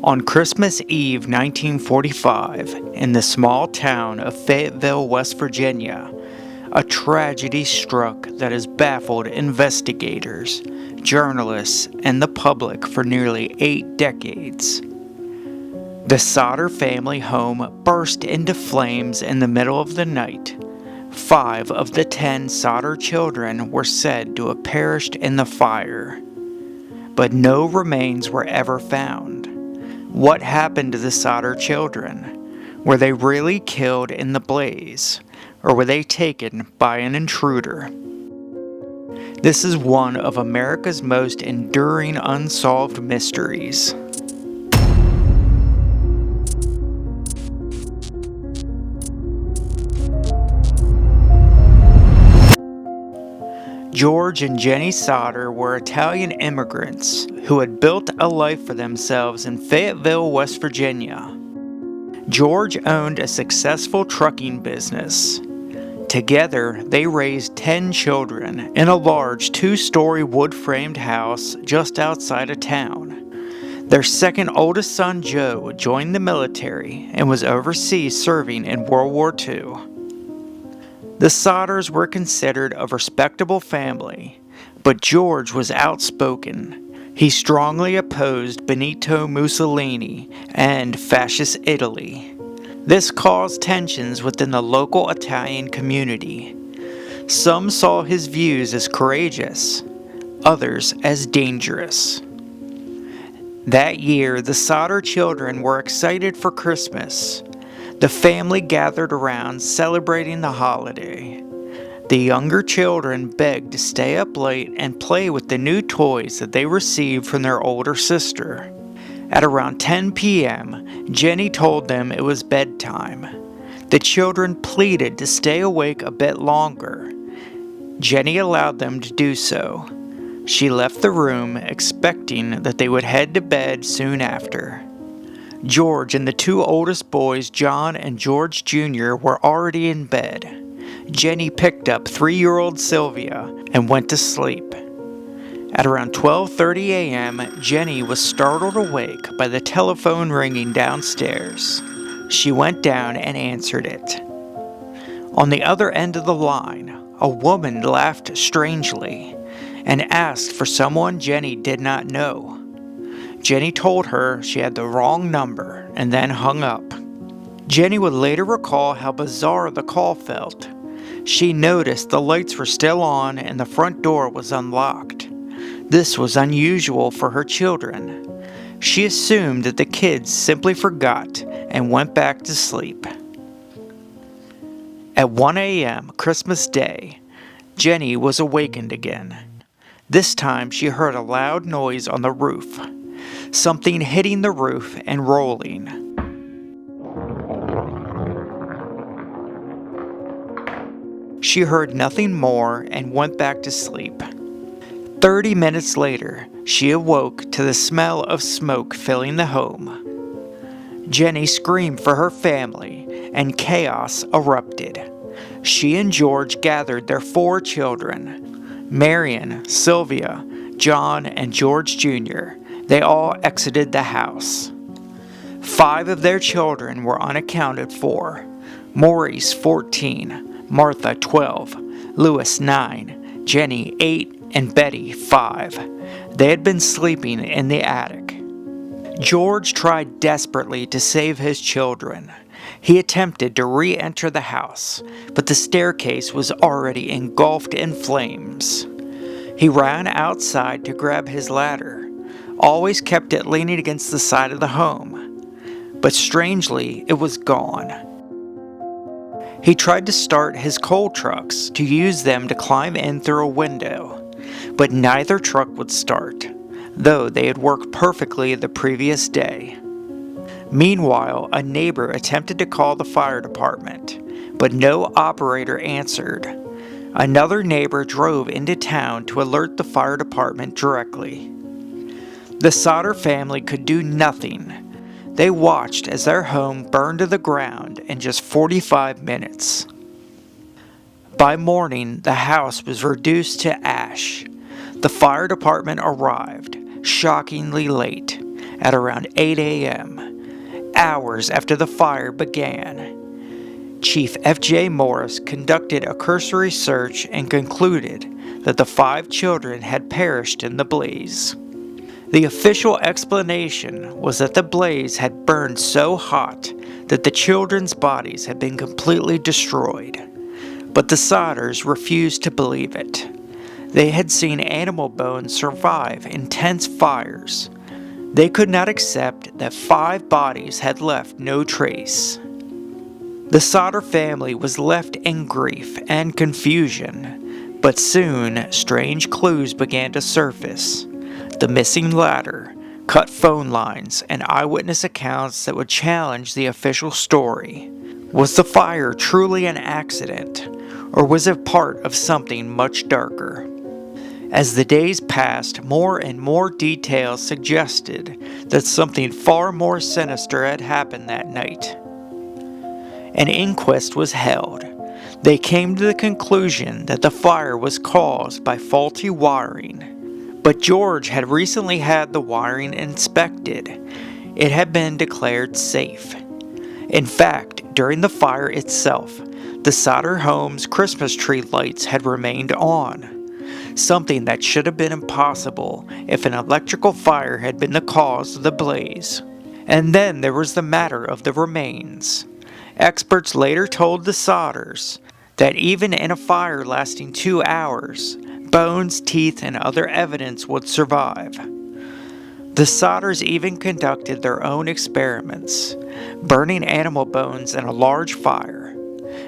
On Christmas Eve 1945, in the small town of Fayetteville, West Virginia, a tragedy struck that has baffled investigators, journalists, and the public for nearly 8 decades. The Sodder family home burst into flames in the middle of the night. 5 of the 10 Sodder children were said to have perished in the fire, but no remains were ever found. What happened to the Sodder children? Were they really killed in the blaze, or were they taken by an intruder? This is one of America's most enduring unsolved mysteries. George and Jenny Sodder were Italian immigrants who had built a life for themselves in Fayetteville, West Virginia. George owned a successful trucking business. Together, they raised 10 children in a large 2-story wood-framed house just outside of town. Their second oldest son, Joe, joined the military and was overseas serving in World War II. The Sodders were considered a respectable family, but George was outspoken. He strongly opposed Benito Mussolini and fascist Italy. This caused tensions within the local Italian community. Some saw his views as courageous, others as dangerous. That year, the Sodder children were excited for Christmas. The family gathered around celebrating the holiday. The younger children begged to stay up late and play with the new toys that they received from their older sister. At around 10 p.m., Jenny told them it was bedtime. The children pleaded to stay awake a bit longer. Jenny allowed them to do so. She left the room, expecting that they would head to bed soon after. George and the 2 oldest boys, John and George Jr., were already in bed. Jenny picked up 3-year-old Sylvia and went to sleep. At around 12:30 a.m., Jenny was startled awake by the telephone ringing downstairs. She went down and answered it. On the other end of the line, a woman laughed strangely and asked for someone Jenny did not know. Jenny told her she had the wrong number and then hung up. Jenny would later recall how bizarre the call felt. She noticed the lights were still on and the front door was unlocked. This was unusual for her children. She assumed that the kids simply forgot and went back to sleep. At 1 a.m. Christmas Day, Jenny was awakened again. This time she heard a loud noise on the roof. Something hitting the roof and rolling. She heard nothing more and went back to sleep. 30 minutes later, she awoke to the smell of smoke filling the home. Jenny screamed for her family, and chaos erupted. She and George gathered their 4 children, Marion, Sylvia, John, and George Jr. They all exited the house. 5 of their children were unaccounted for. Maurice, 14, Martha, 12, Louis, 9, Jenny, 8, and Betty, 5. They had been sleeping in the attic. George tried desperately to save his children. He attempted to re-enter the house, but the staircase was already engulfed in flames. He ran outside to grab his ladder, always kept it leaning against the side of the home, but strangely, it was gone. He tried to start his coal trucks to use them to climb in through a window, but neither truck would start, though they had worked perfectly the previous day. Meanwhile, a neighbor attempted to call the fire department, but no operator answered. Another neighbor drove into town to alert the fire department directly. The Sodder family could do nothing. They watched as their home burned to the ground in just 45 minutes. By morning, the house was reduced to ash. The fire department arrived, shockingly late, at around 8 a.m., hours after the fire began. Chief F.J. Morris conducted a cursory search and concluded that the 5 children had perished in the blaze. The official explanation was that the blaze had burned so hot that the children's bodies had been completely destroyed. But the Sodders refused to believe it. They had seen animal bones survive intense fires. They could not accept that 5 bodies had left no trace. The Sodder family was left in grief and confusion, but soon strange clues began to surface. The missing ladder, cut phone lines, and eyewitness accounts that would challenge the official story. Was the fire truly an accident, or was it part of something much darker? As the days passed, more and more details suggested that something far more sinister had happened that night. An inquest was held. They came to the conclusion that the fire was caused by faulty wiring. But George had recently had the wiring inspected. It had been declared safe. In fact, during the fire itself, the Sodder home's Christmas tree lights had remained on, something that should have been impossible if an electrical fire had been the cause of the blaze. And then there was the matter of the remains. Experts later told the Sodders that even in a fire lasting 2 hours, bones, teeth, and other evidence would survive. The Sodders even conducted their own experiments, burning animal bones in a large fire.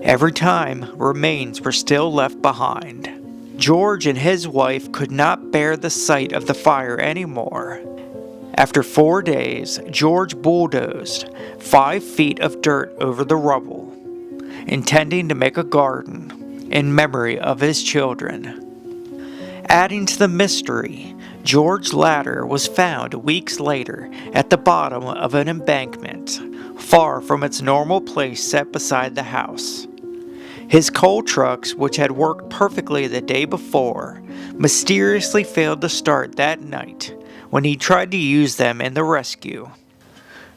Every time, remains were still left behind. George and his wife could not bear the sight of the fire anymore. After 4 days, George bulldozed 5 feet of dirt over the rubble, intending to make a garden in memory of his children. Adding to the mystery, George's ladder was found weeks later at the bottom of an embankment, far from its normal place set beside the house. His coal trucks, which had worked perfectly the day before, mysteriously failed to start that night when he tried to use them in the rescue.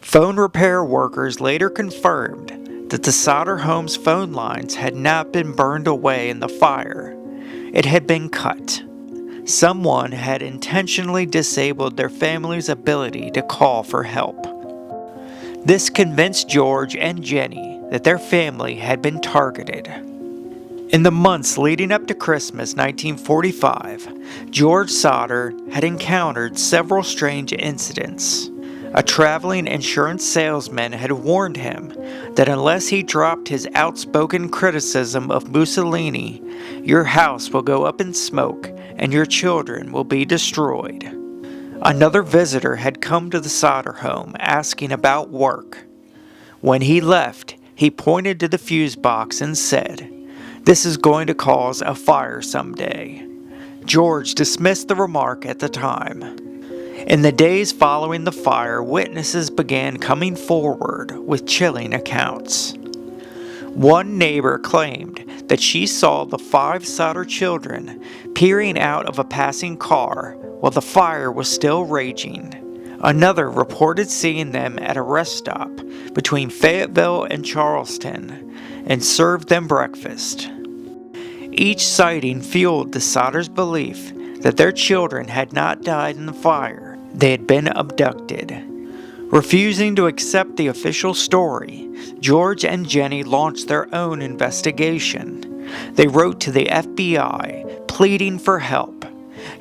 Phone repair workers later confirmed that the Sodder home's phone lines had not been burned away in the fire. It had been cut. Someone had intentionally disabled their family's ability to call for help. This convinced George and Jenny that their family had been targeted. In the months leading up to Christmas 1945, George Sodder had encountered several strange incidents. A traveling insurance salesman had warned him that unless he dropped his outspoken criticism of Mussolini, your house will go up in smoke and your children will be destroyed. Another visitor had come to the Sodder home asking about work. When he left, he pointed to the fuse box and said, "This is going to cause a fire someday." George dismissed the remark at the time. In the days following the fire, witnesses began coming forward with chilling accounts. One neighbor claimed that she saw the 5 Sodder children peering out of a passing car while the fire was still raging. Another reported seeing them at a rest stop between Fayetteville and Charleston and served them breakfast. Each sighting fueled the Sodders' belief that their children had not died in the fire. They had been abducted. Refusing to accept the official story, George and Jenny launched their own investigation. They wrote to the FBI, pleading for help.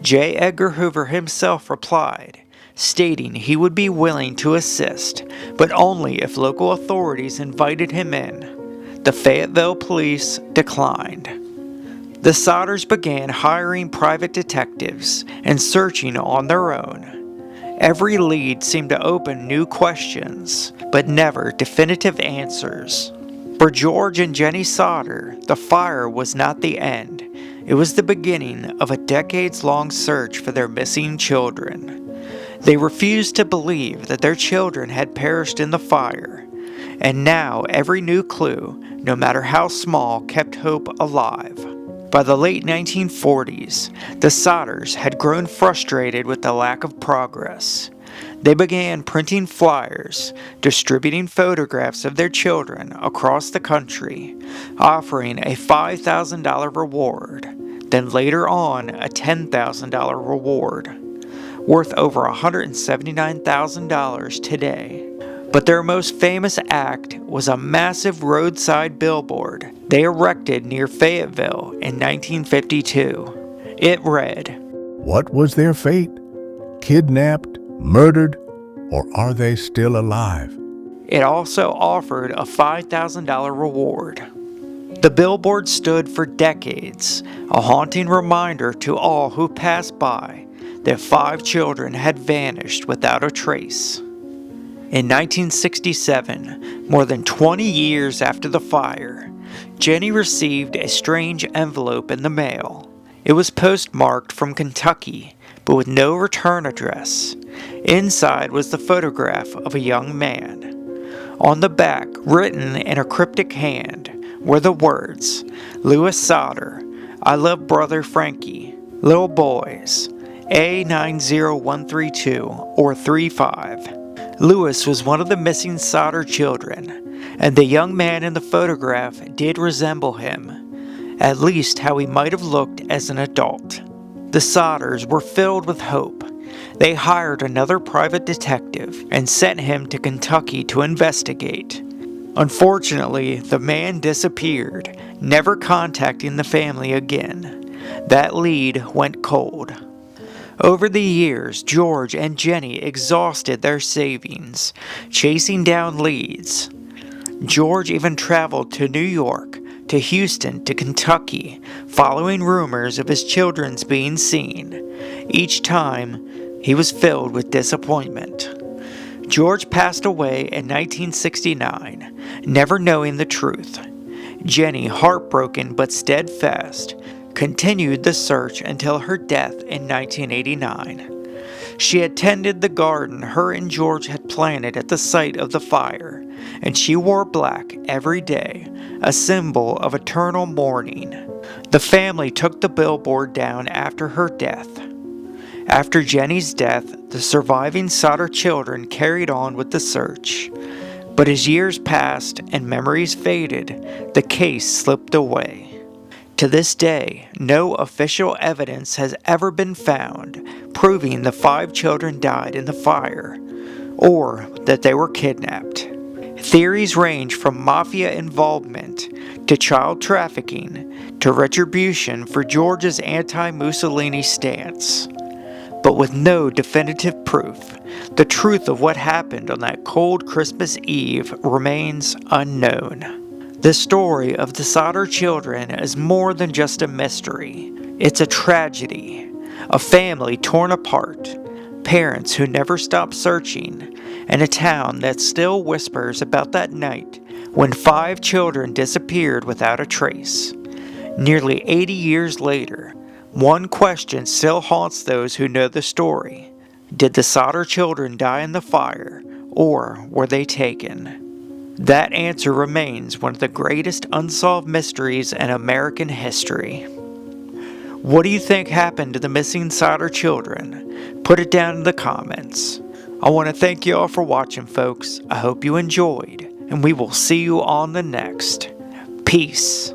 J. Edgar Hoover himself replied, stating he would be willing to assist, but only if local authorities invited him in. The Fayetteville police declined. The Sodders began hiring private detectives and searching on their own. Every lead seemed to open new questions, but never definitive answers. For George and Jenny Sodder, the fire was not the end. It was the beginning of a decades-long search for their missing children. They refused to believe that their children had perished in the fire, and now every new clue, no matter how small, kept hope alive. By the late 1940s, the Sodders had grown frustrated with the lack of progress. They began printing flyers, distributing photographs of their children across the country, offering a $5,000 reward, then later on a $10,000 reward, worth over $179,000 today. But their most famous act was a massive roadside billboard they erected near Fayetteville in 1952. It read, "What was their fate? Kidnapped, murdered, or are they still alive?" It also offered a $5,000 reward. The billboard stood for decades, a haunting reminder to all who passed by that 5 children had vanished without a trace. In 1967, more than 20 years after the fire, Jenny received a strange envelope in the mail. It was postmarked from Kentucky, but with no return address. Inside was the photograph of a young man. On the back, written in a cryptic hand, were the words, "Louis Sodder, I love brother Frankie, little boys, A90132 or 35. Louis was one of the missing Sodder children, and the young man in the photograph did resemble him, at least how he might have looked as an adult." The Sodders were filled with hope. They hired another private detective and sent him to Kentucky to investigate. Unfortunately, the man disappeared, never contacting the family again. That lead went cold. Over the years, George and Jenny exhausted their savings, chasing down leads. George even traveled to New York, to Houston, to Kentucky, following rumors of his children's being seen. Each time, he was filled with disappointment. George passed away in 1969, never knowing the truth. Jenny, heartbroken but steadfast, continued the search until her death in 1989. She attended the garden her and George had planted at the site of the fire, and she wore black every day, a symbol of eternal mourning. The family took the billboard down after her death. After Jenny's death, the surviving Sodder children carried on with the search. But as years passed and memories faded, the case slipped away. To this day, no official evidence has ever been found proving the 5 children died in the fire, or that they were kidnapped. Theories range from mafia involvement to child trafficking to retribution for George's anti-Mussolini stance. But with no definitive proof, the truth of what happened on that cold Christmas Eve remains unknown. The story of the Sodder children is more than just a mystery. It's a tragedy, a family torn apart, parents who never stopped searching, and a town that still whispers about that night when 5 children disappeared without a trace. Nearly 80 years later, one question still haunts those who know the story. Did the Sodder children die in the fire, or were they taken? That answer remains one of the greatest unsolved mysteries in American history. What do you think happened to the missing Sodder children? Put it down in the comments. I want to thank you all for watching, folks. I hope you enjoyed, and we will see you on the next. Peace.